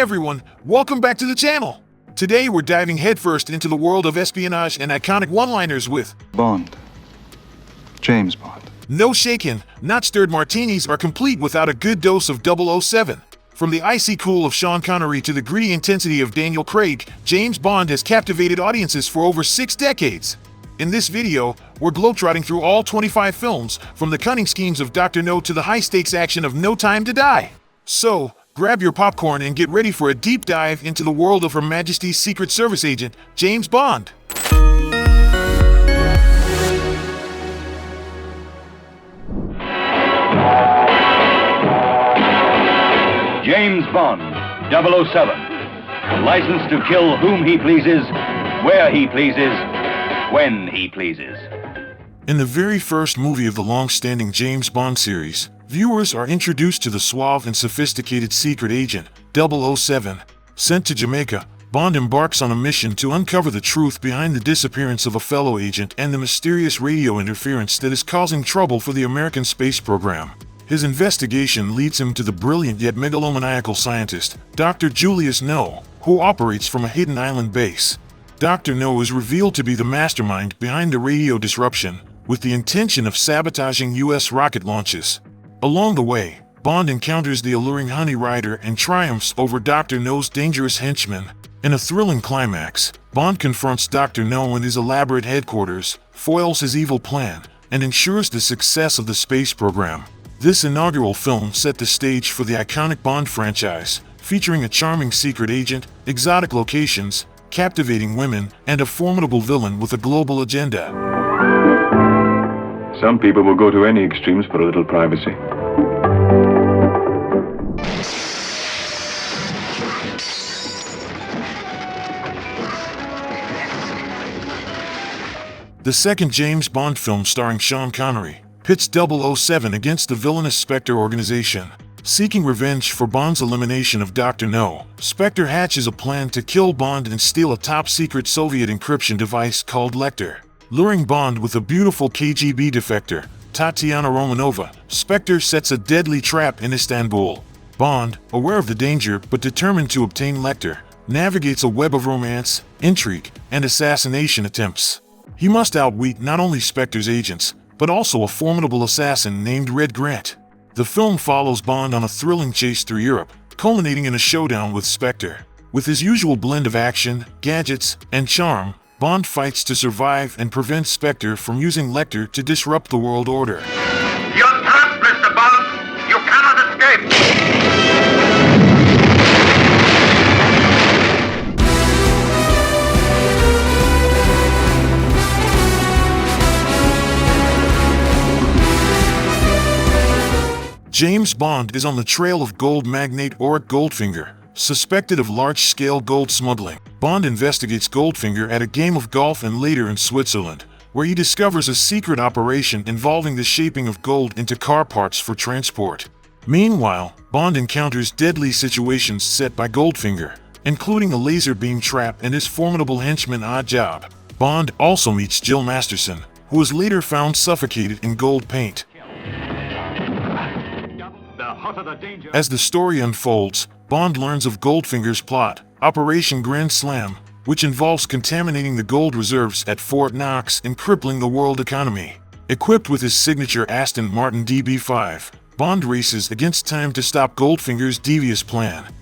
everyone, welcome back to the channel. Today we're diving headfirst into the world of espionage and iconic one-liners with Bond. James Bond. No shaken, not stirred martinis are complete without a good dose of 007. From the icy cool of Sean Connery to the gritty intensity of Daniel Craig, James Bond has captivated audiences for over 6 decades. In this video, we're globetrotting through all 25 films, from the cunning schemes of Dr. No to the high-stakes action of No Time to Die. So, grab your popcorn and get ready for a deep dive into the world of Her Majesty's Secret Service agent, James Bond. James Bond, 007. Licensed to kill whom he pleases, where he pleases, when he pleases. In the very first movie of the long-standing James Bond series, viewers are introduced to the suave and sophisticated secret agent, 007. Sent to Jamaica, Bond embarks on a mission to uncover the truth behind the disappearance of a fellow agent and the mysterious radio interference that is causing trouble for the American space program. His investigation leads him to the brilliant yet megalomaniacal scientist, Dr. Julius No, who operates from a hidden island base. Dr. No is revealed to be the mastermind behind the radio disruption, with the intention of sabotaging U.S. rocket launches. Along the way, Bond encounters the alluring Honey Rider and triumphs over Dr. No's dangerous henchmen. In a thrilling climax, Bond confronts Dr. No in his elaborate headquarters, foils his evil plan, and ensures the success of the space program. This inaugural film set the stage for the iconic Bond franchise, featuring a charming secret agent, exotic locations, captivating women, and a formidable villain with a global agenda. Some people will go to any extremes for a little privacy. The second James Bond film starring Sean Connery pits 007 against the villainous Spectre organization. Seeking revenge for Bond's elimination of Dr. No, Spectre hatches a plan to kill Bond and steal a top-secret Soviet encryption device called Lecter. Luring Bond with a beautiful KGB defector, Tatiana Romanova, Spectre sets a deadly trap in Istanbul. Bond, aware of the danger but determined to obtain Lecter, navigates a web of romance, intrigue, and assassination attempts. He must outwit not only Spectre's agents, but also a formidable assassin named Red Grant. The film follows Bond on a thrilling chase through Europe, culminating in a showdown with Spectre. With his usual blend of action, gadgets, and charm, Bond fights to survive and prevent Spectre from using Lecter to disrupt the world order. You're trapped, Mr. Bond! You cannot escape! James Bond is on the trail of gold magnate Auric Goldfinger, suspected of large-scale gold smuggling. Bond investigates Goldfinger at a game of golf and later in Switzerland, where he discovers a secret operation involving the shaping of gold into car parts for transport. Meanwhile, Bond encounters deadly situations set by Goldfinger, including a laser beam trap and his formidable henchman Oddjob. Bond also meets Jill Masterson, who is later found suffocated in gold paint. As the story unfolds, Bond learns of Goldfinger's plot, Operation Grand Slam, which involves contaminating the gold reserves at Fort Knox and crippling the world economy. Equipped with his signature Aston Martin DB5, Bond races against time to stop Goldfinger's devious plan.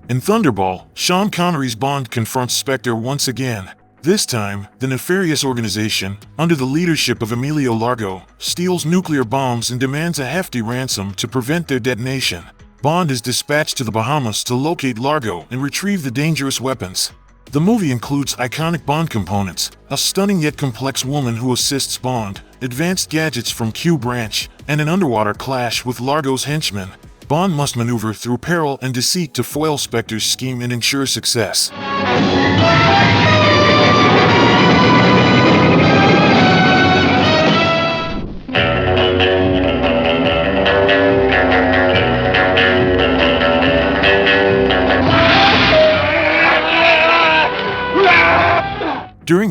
In Thunderball, Sean Connery's Bond confronts Spectre once again. This time, the nefarious organization, under the leadership of Emilio Largo, steals nuclear bombs and demands a hefty ransom to prevent their detonation. Bond is dispatched to the Bahamas to locate Largo and retrieve the dangerous weapons. The movie includes iconic Bond components, a stunning yet complex woman who assists Bond, advanced gadgets from Q Branch, and an underwater clash with Largo's henchmen. Bond must maneuver through peril and deceit to foil Spectre's scheme and ensure success.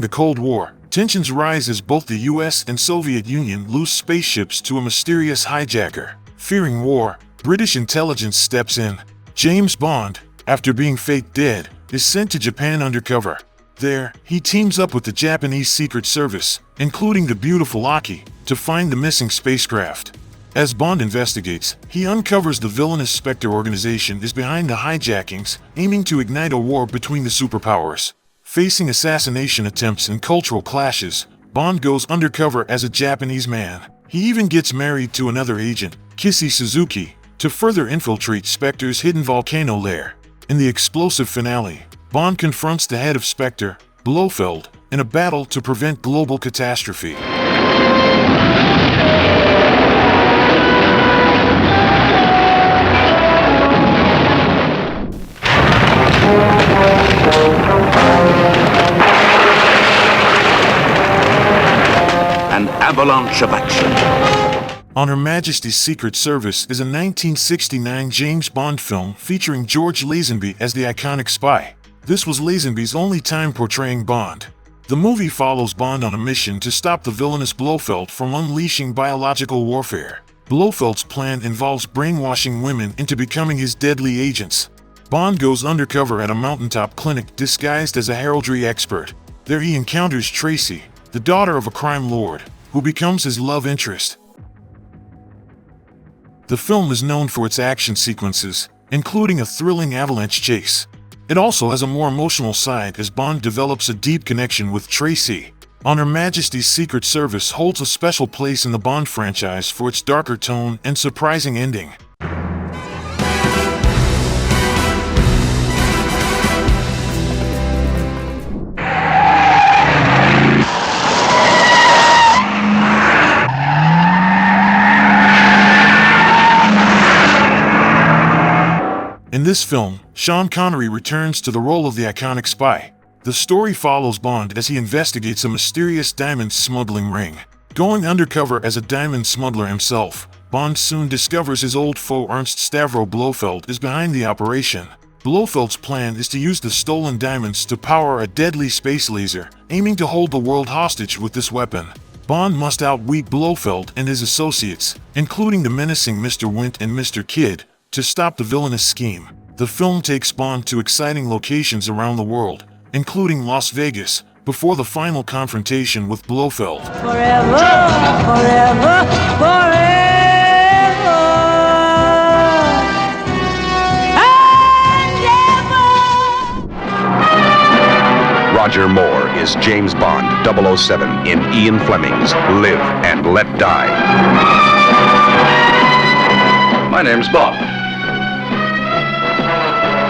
the Cold War, tensions rise as both the US and Soviet Union lose spaceships to a mysterious hijacker. Fearing war, British intelligence steps in. James Bond, after being faked dead, is sent to Japan undercover. There, he teams up with the Japanese Secret Service, including the beautiful Aki, to find the missing spacecraft. As Bond investigates, he uncovers the villainous Spectre organization is behind the hijackings, aiming to ignite a war between the superpowers. Facing assassination attempts and cultural clashes, Bond goes undercover as a Japanese man. He even gets married to another agent, Kissy Suzuki, to further infiltrate Spectre's hidden volcano lair. In the explosive finale, Bond confronts the head of Spectre, Blofeld, in a battle to prevent global catastrophe. An avalanche of action. On Her Majesty's Secret Service is a 1969 James Bond film featuring George Lazenby as the iconic spy. This was Lazenby's only time portraying Bond. The movie follows Bond on a mission to stop the villainous Blofeld from unleashing biological warfare. Blofeld's plan involves brainwashing women into becoming his deadly agents. Bond goes undercover at a mountaintop clinic disguised as a heraldry expert. There he encounters Tracy, the daughter of a crime lord, who becomes his love interest. The film is known for its action sequences, including a thrilling avalanche chase. It also has a more emotional side as Bond develops a deep connection with Tracy. On Her Majesty's Secret Service holds a special place in the Bond franchise for its darker tone and surprising ending. In this film, Sean Connery returns to the role of the iconic spy. The story follows Bond as he investigates a mysterious diamond smuggling ring. Going undercover as a diamond smuggler himself, Bond soon discovers his old foe Ernst Stavro Blofeld is behind the operation. Blofeld's plan is to use the stolen diamonds to power a deadly space laser, aiming to hold the world hostage with this weapon. Bond must outwit Blofeld and his associates, including the menacing Mr. Wint and Mr. Kidd, to stop the villainous scheme. The film takes Bond to exciting locations around the world, including Las Vegas, before the final confrontation with Blofeld. Forever, forever, forever and ever. Roger Moore is James Bond 007 in Ian Fleming's Live and Let Die. My name's Bond.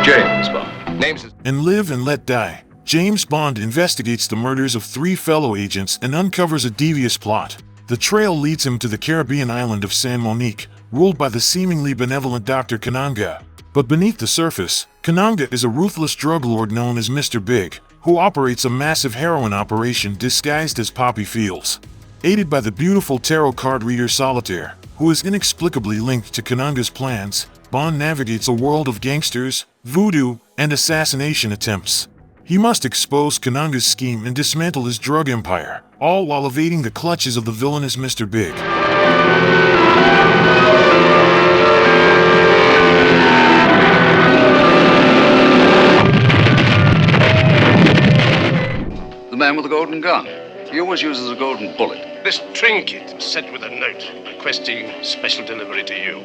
James Bond. In Live and Let Die, James Bond investigates the murders of 3 fellow agents and uncovers a devious plot. The trail leads him to the Caribbean island of San Monique, ruled by the seemingly benevolent Dr. Kananga. But beneath the surface, Kananga is a ruthless drug lord known as Mr. Big, who operates a massive heroin operation disguised as poppy fields. Aided by the beautiful tarot card reader Solitaire, who is inexplicably linked to Kananga's plans, Bond navigates a world of gangsters, voodoo, and assassination attempts. He must expose Kananga's scheme and dismantle his drug empire, all while evading the clutches of the villainous Mr. Big. The man with the golden gun. He always uses a golden bullet. This trinket is sent with a note requesting special delivery to you.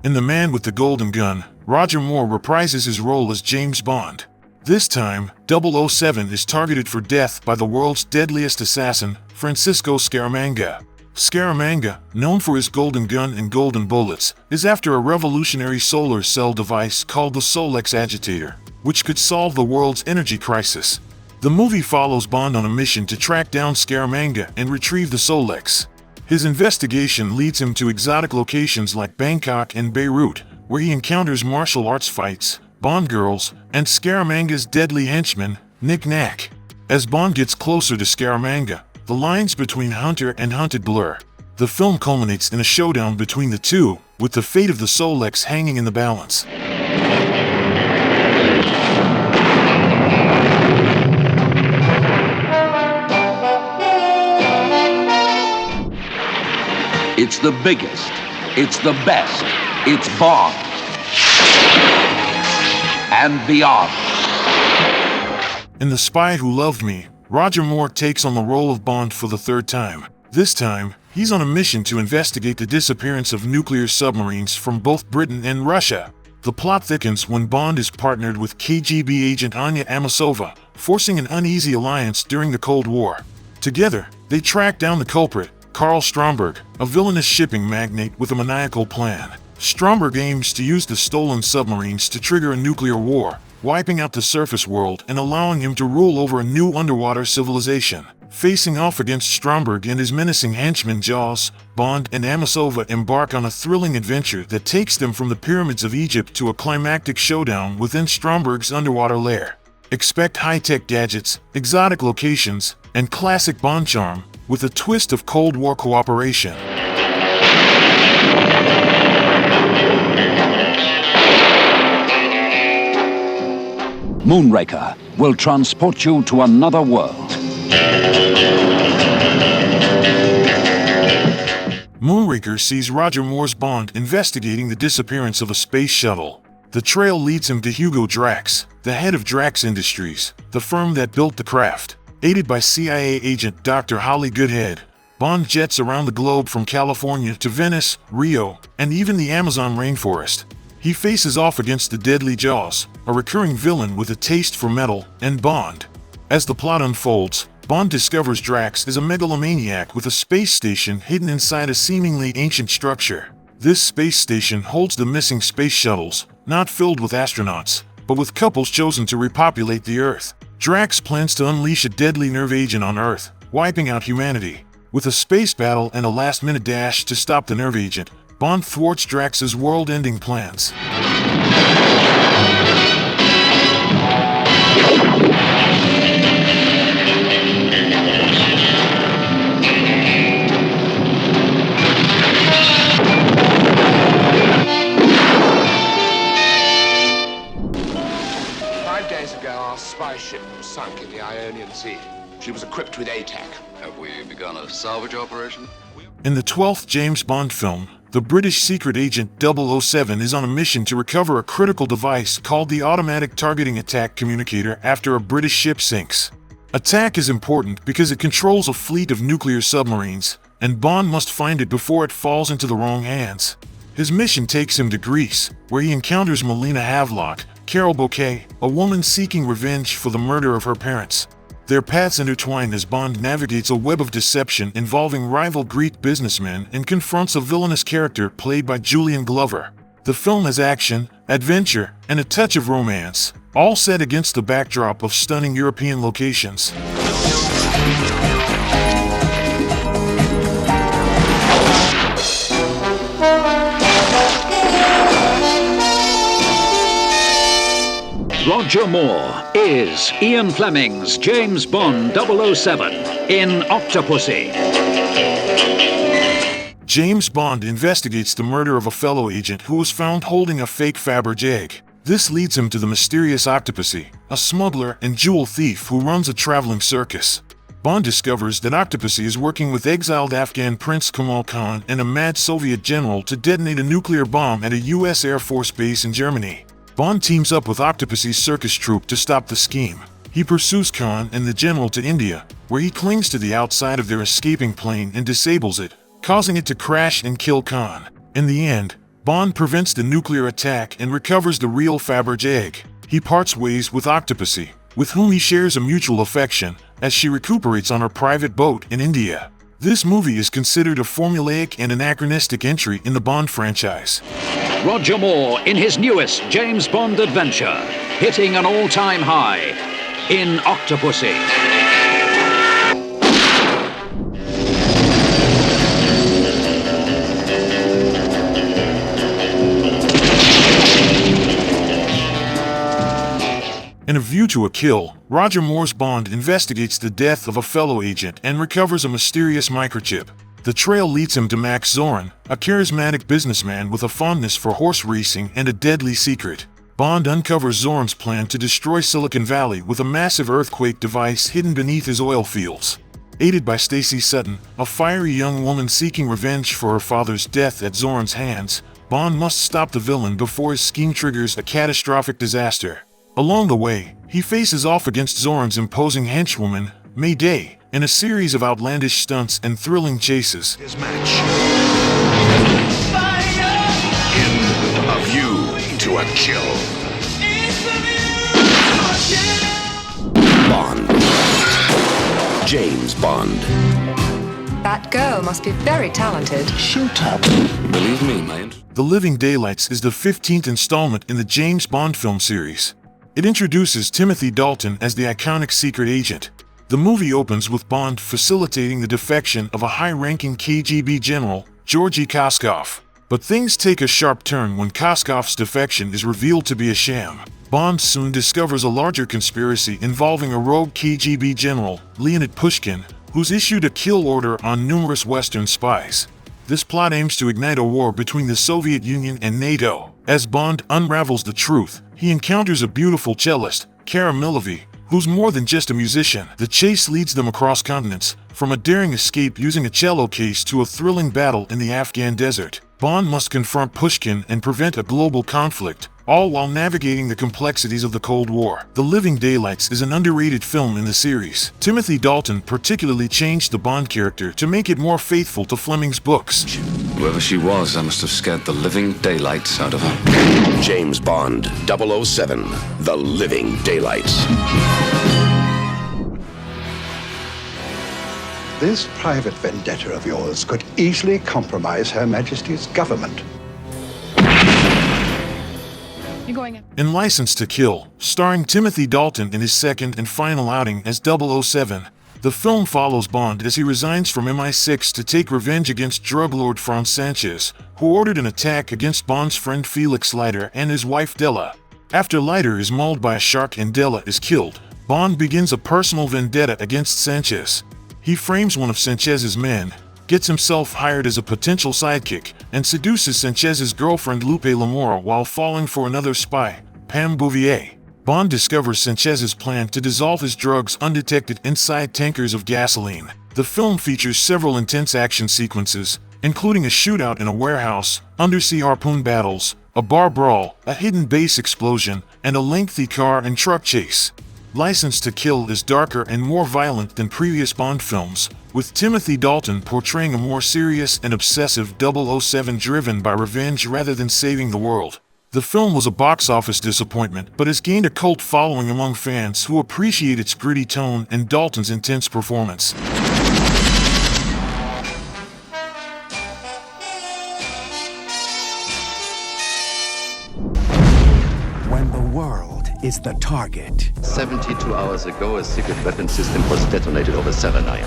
In The Man with the Golden Gun, Roger Moore reprises his role as James Bond. This time, 007 is targeted for death by the world's deadliest assassin, Francisco Scaramanga. Scaramanga, known for his golden gun and golden bullets, is after a revolutionary solar cell device called the Solex Agitator, which could solve the world's energy crisis. The movie follows Bond on a mission to track down Scaramanga and retrieve the Solex. His investigation leads him to exotic locations like Bangkok and Beirut, where he encounters martial arts fights, Bond girls, and Scaramanga's deadly henchman, Nick Nack. As Bond gets closer to Scaramanga, the lines between hunter and hunted blur. The film culminates in a showdown between the two, with the fate of the Solex hanging in the balance. It's the biggest. It's the best. It's Bond. And beyond. In The Spy Who Loved Me, Roger Moore takes on the role of Bond for the third time. This time, he's on a mission to investigate the disappearance of nuclear submarines from both Britain and Russia. The plot thickens when Bond is partnered with KGB agent Anya Amasova, forcing an uneasy alliance during the Cold War. Together, they track down the culprit, Karl Stromberg, a villainous shipping magnate with a maniacal plan. Stromberg aims to use the stolen submarines to trigger a nuclear war, wiping out the surface world and allowing him to rule over a new underwater civilization. Facing off against Stromberg and his menacing henchman Jaws, Bond and Amasova embark on a thrilling adventure that takes them from the pyramids of Egypt to a climactic showdown within Stromberg's underwater lair. Expect high-tech gadgets, exotic locations, and classic Bond charm, with a twist of Cold War cooperation. Moonraker will transport you to another world. Moonraker sees Roger Moore's Bond investigating the disappearance of a space shuttle. The trail leads him to Hugo Drax, the head of Drax Industries, the firm that built the craft. Aided by CIA agent Dr. Holly Goodhead, Bond jets around the globe from California to Venice, Rio, and even the Amazon rainforest. He faces off against the deadly Jaws, a recurring villain with a taste for metal, and Bond. As the plot unfolds, Bond discovers Drax is a megalomaniac with a space station hidden inside a seemingly ancient structure. This space station holds the missing space shuttles, not filled with astronauts, but with couples chosen to repopulate the Earth. Drax plans to unleash a deadly nerve agent on Earth, wiping out humanity. With a space battle and a last-minute dash to stop the nerve agent, Bond thwarts Drax's world-ending plans. Our spy ship was sunk in the Ionian Sea. She was equipped with ATAC. Have we begun a salvage operation? In the 12th James Bond film, the British secret agent 007 is on a mission to recover a critical device called the Automatic Targeting Attack Communicator after a British ship sinks. ATAC is important because it controls a fleet of nuclear submarines, and Bond must find it before it falls into the wrong hands. His mission takes him to Greece, where he encounters Melina Havelock, Carol Bouquet, a woman seeking revenge for the murder of her parents. Their paths intertwine as Bond navigates a web of deception involving rival Greek businessmen and confronts a villainous character played by Julian Glover. The film has action, adventure, and a touch of romance, all set against the backdrop of stunning European locations. Roger Moore is Ian Fleming's James Bond 007 in Octopussy. James Bond investigates the murder of a fellow agent who was found holding a fake Fabergé egg. This leads him to the mysterious Octopussy, a smuggler and jewel thief who runs a traveling circus. Bond discovers that Octopussy is working with exiled Afghan Prince Kamal Khan and a mad Soviet general to detonate a nuclear bomb at a U.S. Air Force base in Germany. Bond teams up with Octopussy's circus troupe to stop the scheme. He pursues Khan and the general to India, where he clings to the outside of their escaping plane and disables it, causing it to crash and kill Khan. In the end, Bond prevents the nuclear attack and recovers the real Fabergé egg. He parts ways with Octopussy, with whom he shares a mutual affection, as she recuperates on her private boat in India. This movie is considered a formulaic and anachronistic entry in the Bond franchise. Roger Moore in his newest James Bond adventure, hitting an all-time high in Octopussy. In A View to a Kill, Roger Moore's Bond investigates the death of a fellow agent and recovers a mysterious microchip. The trail leads him to Max Zorin, a charismatic businessman with a fondness for horse racing and a deadly secret. Bond uncovers Zorin's plan to destroy Silicon Valley with a massive earthquake device hidden beneath his oil fields. Aided by Stacy Sutton, a fiery young woman seeking revenge for her father's death at Zorn's hands, Bond must stop the villain before his scheme triggers a catastrophic disaster. Along the way, he faces off against Zorn's imposing henchwoman, May Day, in a series of outlandish stunts and thrilling chases. His match. In A View to a Kill. Bond. James Bond. That girl must be very talented. Shut up. Believe me, mate. The Living Daylights is the 15th installment in the James Bond film series. It introduces Timothy Dalton as the iconic secret agent. The movie opens with Bond facilitating the defection of a high-ranking KGB general, Georgy Koskov. But things take a sharp turn when Koskov's defection is revealed to be a sham. Bond soon discovers a larger conspiracy involving a rogue KGB general, Leonid Pushkin, who's issued a kill order on numerous Western spies. This plot aims to ignite a war between the Soviet Union and NATO. As Bond unravels the truth, he encounters a beautiful cellist, Kara Milovy, who's more than just a musician. The chase leads them across continents, from a daring escape using a cello case to a thrilling battle in the Afghan desert. Bond must confront Pushkin and prevent a global conflict, all while navigating the complexities of the Cold War. The Living Daylights is an underrated film in the series. Timothy Dalton particularly changed the Bond character to make it more faithful to Fleming's books. Whoever she was, I must have scared the living daylights out of her. James Bond, 007, The Living Daylights. This private vendetta of yours could easily compromise Her Majesty's government. In License to Kill, starring Timothy Dalton in his second and final outing as 007, the film follows Bond as he resigns from MI6 to take revenge against drug lord Franz Sanchez, who ordered an attack against Bond's friend Felix Leiter and his wife Della. After Leiter is mauled by a shark and Della is killed, Bond begins a personal vendetta against Sanchez. He frames one of Sanchez's men, gets himself hired as a potential sidekick, and seduces Sanchez's girlfriend Lupe Lamora while falling for another spy, Pam Bouvier. Bond discovers Sanchez's plan to dissolve his drugs undetected inside tankers of gasoline. The film features several intense action sequences, including a shootout in a warehouse, undersea harpoon battles, a bar brawl, a hidden base explosion, and a lengthy car and truck chase. License to Kill is darker and more violent than previous Bond films, with Timothy Dalton portraying a more serious and obsessive 007 driven by revenge rather than saving the world. The film was a box office disappointment, but has gained a cult following among fans who appreciate its gritty tone and Dalton's intense performance. When the world is the target. 72 hours ago, a secret weapon system was detonated over Severnaya.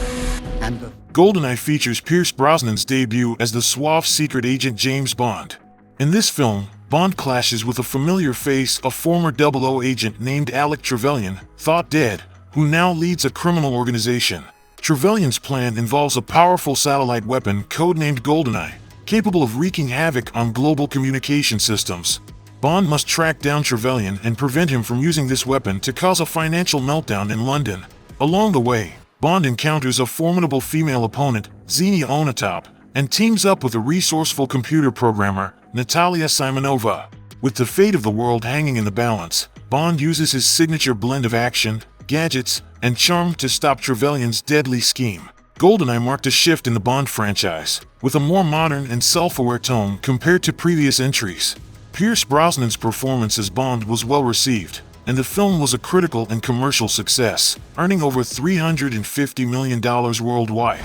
GoldenEye features Pierce Brosnan's debut as the suave secret agent James Bond. In this film, Bond clashes with a familiar face, a former 00 agent named Alec Trevelyan, thought dead, who now leads a criminal organization. Trevelyan's plan involves a powerful satellite weapon codenamed GoldenEye, capable of wreaking havoc on global communication systems. Bond must track down Trevelyan and prevent him from using this weapon to cause a financial meltdown in London. Along the way, Bond encounters a formidable female opponent, Xenia Onatop, and teams up with a resourceful computer programmer, Natalia Simonova. With the fate of the world hanging in the balance, Bond uses his signature blend of action, gadgets, and charm to stop Trevelyan's deadly scheme. GoldenEye marked a shift in the Bond franchise, with a more modern and self-aware tone compared to previous entries. Pierce Brosnan's performance as Bond was well received, and the film was a critical and commercial success, earning over $350 million worldwide.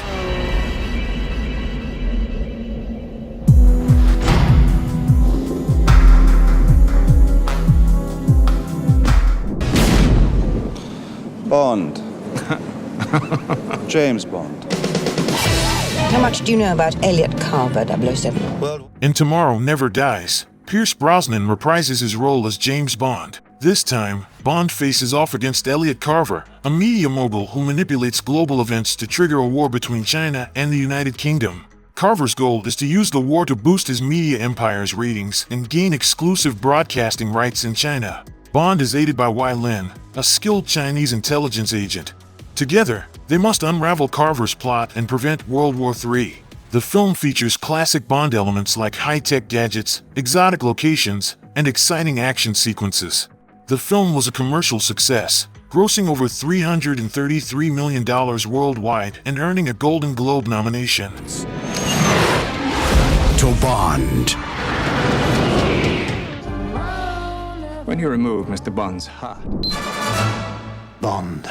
Bond. James Bond. How much do you know about Elliot Carver, 007? In Tomorrow Never Dies, Pierce Brosnan reprises his role as James Bond. This time, Bond faces off against Elliot Carver, a media mogul who manipulates global events to trigger a war between China and the United Kingdom. Carver's goal is to use the war to boost his media empire's ratings and gain exclusive broadcasting rights in China. Bond is aided by Wai Lin, a skilled Chinese intelligence agent. Together, they must unravel Carver's plot and prevent World War III. The film features classic Bond elements like high-tech gadgets, exotic locations, and exciting action sequences. The film was a commercial success, grossing over $333 million worldwide and earning a Golden Globe nomination. To Bond. When you remove Mr. Bond's hat. Bond.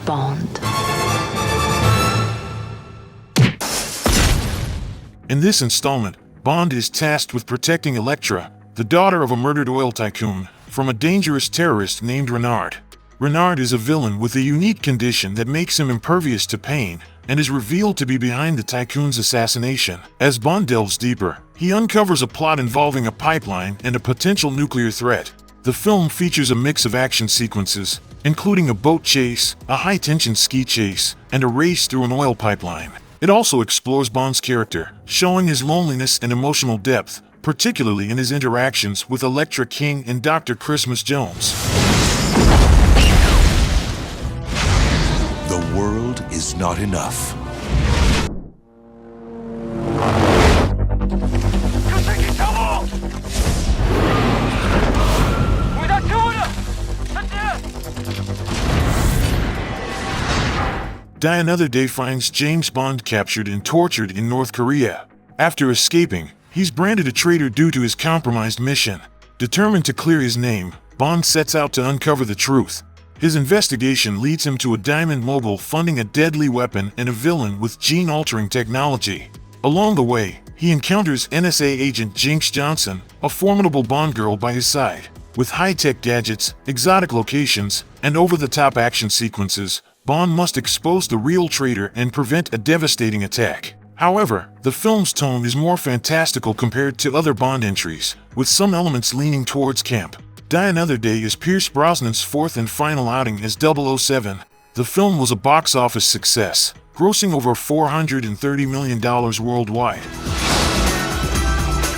Bond. In this installment, Bond is tasked with protecting Elektra, the daughter of a murdered oil tycoon, from a dangerous terrorist named Renard. Renard is a villain with a unique condition that makes him impervious to pain, and is revealed to be behind the tycoon's assassination. As Bond delves deeper, he uncovers a plot involving a pipeline and a potential nuclear threat. The film features a mix of action sequences, including a boat chase, a high-tension ski chase, and a race through an oil pipeline. It also explores Bond's character, showing his loneliness and emotional depth, particularly in his interactions with Elektra King and Dr. Christmas Jones. The world is not enough. Die Another Day finds James Bond captured and tortured in North Korea. After escaping, he's branded a traitor due to his compromised mission. Determined to clear his name, Bond sets out to uncover the truth. His investigation leads him to a diamond mogul funding a deadly weapon and a villain with gene-altering technology. Along the way, he encounters NSA agent Jinx Johnson, a formidable Bond girl by his side. With high-tech gadgets, exotic locations, and over-the-top action sequences, Bond must expose the real traitor and prevent a devastating attack. However, the film's tone is more fantastical compared to other Bond entries, with some elements leaning towards camp. Die Another Day is Pierce Brosnan's fourth and final outing as 007. The film was a box office success, grossing over $430 million worldwide.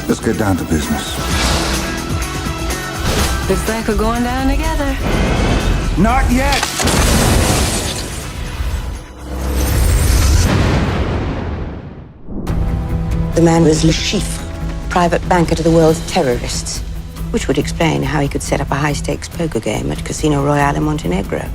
Let's get down to business. Looks like we're going down together. Not yet! The man was Le Chiffre, private banker to the world's terrorists, which would explain how he could set up a high-stakes poker game at Casino Royale in Montenegro.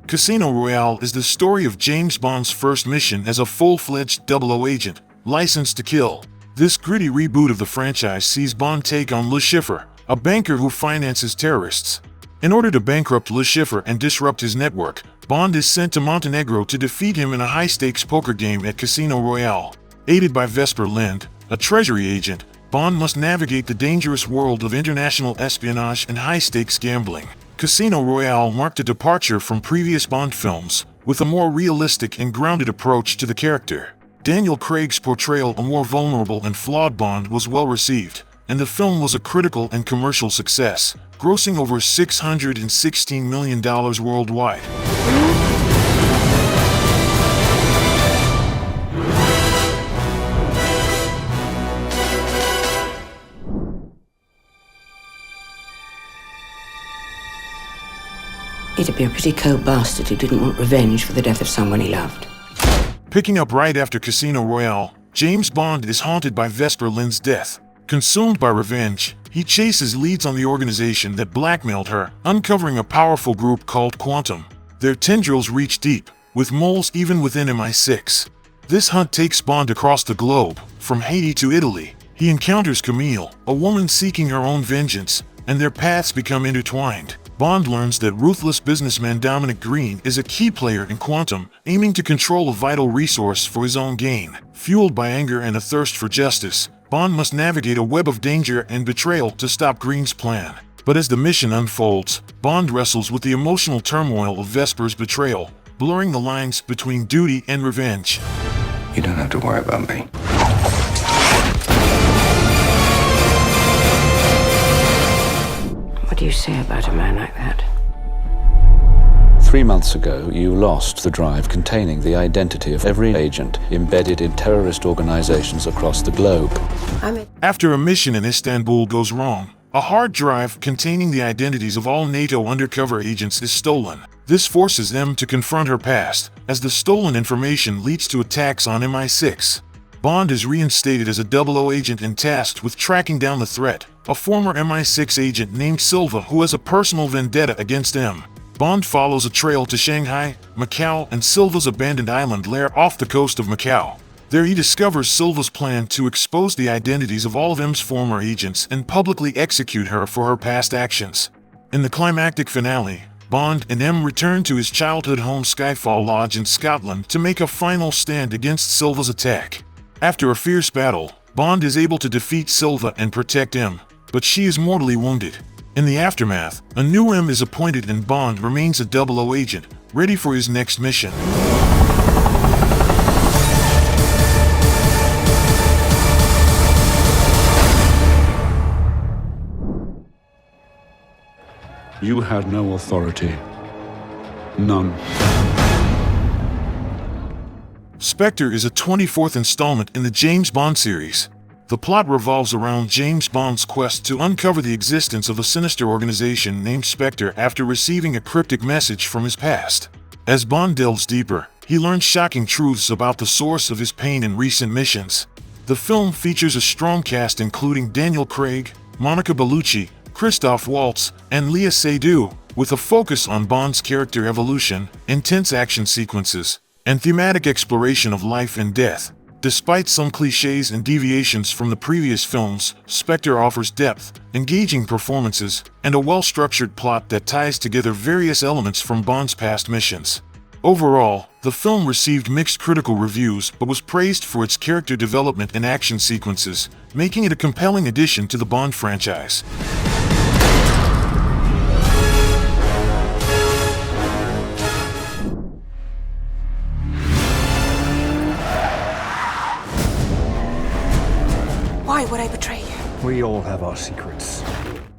Casino Royale is the story of James Bond's first mission as a full-fledged 00 agent, licensed to kill. This gritty reboot of the franchise sees Bond take on Le Chiffre, a banker who finances terrorists. In order to bankrupt Le Chiffre and disrupt his network, Bond is sent to Montenegro to defeat him in a high-stakes poker game at Casino Royale. Aided by Vesper Lynd, a treasury agent, Bond must navigate the dangerous world of international espionage and high-stakes gambling. Casino Royale marked a departure from previous Bond films, with a more realistic and grounded approach to the character. Daniel Craig's portrayal of a more vulnerable and flawed Bond was well received, and the film was a critical and commercial success, grossing over $616 million worldwide. He'd be a pretty cold bastard who didn't want revenge for the death of someone he loved. Picking up right after Casino Royale, James Bond is haunted by Vesper Lynd's death. Consumed by revenge, he chases leads on the organization that blackmailed her, uncovering a powerful group called Quantum. Their tendrils reach deep, with moles even within MI6. This hunt takes Bond across the globe, from Haiti to Italy. He encounters Camille, a woman seeking her own vengeance, and their paths become intertwined. Bond learns that ruthless businessman Dominic Green is a key player in Quantum, aiming to control a vital resource for his own gain. Fueled by anger and a thirst for justice, Bond must navigate a web of danger and betrayal to stop Green's plan. But as the mission unfolds, Bond wrestles with the emotional turmoil of Vesper's betrayal, blurring the lines between duty and revenge. You don't have to worry about me. What do you say about a man like that? 3 months ago, you lost the drive containing the identity of every agent embedded in terrorist organizations across the globe. After a mission in Istanbul goes wrong, A hard drive containing the identities of all NATO undercover agents is stolen. This forces them to confront her past, as the stolen information leads to attacks on MI6. Bond is reinstated as a 00 agent and tasked with tracking down the threat, a former MI6 agent named Silva who has a personal vendetta against M. Bond follows a trail to Shanghai, Macau, and Silva's abandoned island lair off the coast of Macau. There he discovers Silva's plan to expose the identities of all of M's former agents and publicly execute her for her past actions. In the climactic finale, Bond and M return to his childhood home Skyfall Lodge in Scotland to make a final stand against Silva's attack. After a fierce battle, Bond is able to defeat Silva and protect M, but she is mortally wounded. In the aftermath, a new M is appointed and Bond remains a 00 agent, ready for his next mission. You had no authority. None. Spectre is a 24th installment in the James Bond series. The plot revolves around James Bond's quest to uncover the existence of a sinister organization named Spectre after receiving a cryptic message from his past. As Bond delves deeper, he learns shocking truths about the source of his pain in recent missions. The film features a strong cast including Daniel Craig, Monica Bellucci, Christoph Waltz, and Léa Seydoux, with a focus on Bond's character evolution, intense action sequences, and thematic exploration of life and death. Despite some cliches and deviations from the previous films, Spectre offers depth, engaging performances, and a well-structured plot that ties together various elements from Bond's past missions. Overall, the film received mixed critical reviews but was praised for its character development and action sequences, making it a compelling addition to the Bond franchise. Why would I betray you? We all have our secrets.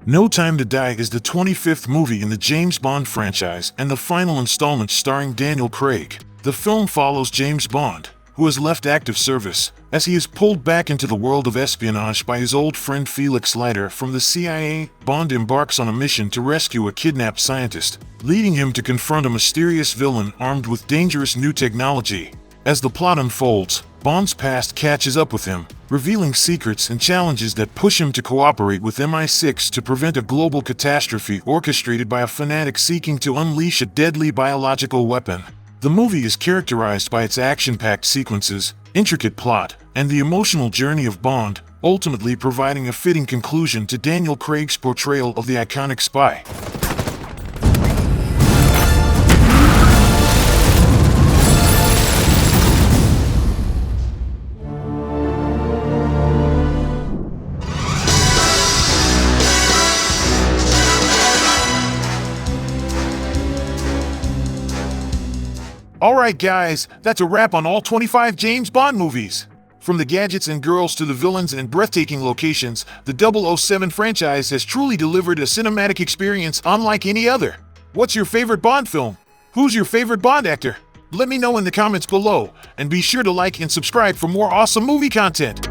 No Time to Die is the 25th movie in the James Bond franchise and the final installment starring Daniel Craig. The film follows James Bond, who has left active service, as he is pulled back into the world of espionage by his old friend Felix Leiter from the CIA. Bond embarks on a mission to rescue a kidnapped scientist, leading him to confront a mysterious villain armed with dangerous new technology. As the plot unfolds, Bond's past catches up with him, revealing secrets and challenges that push him to cooperate with MI6 to prevent a global catastrophe orchestrated by a fanatic seeking to unleash a deadly biological weapon. The movie is characterized by its action-packed sequences, intricate plot, and the emotional journey of Bond, ultimately providing a fitting conclusion to Daniel Craig's portrayal of the iconic spy. Alright guys, that's a wrap on all 25 James Bond movies. From the gadgets and girls to the villains and breathtaking locations, the 007 franchise has truly delivered a cinematic experience unlike any other. What's your favorite Bond film? Who's your favorite Bond actor? Let me know in the comments below, and be sure to like and subscribe for more awesome movie content.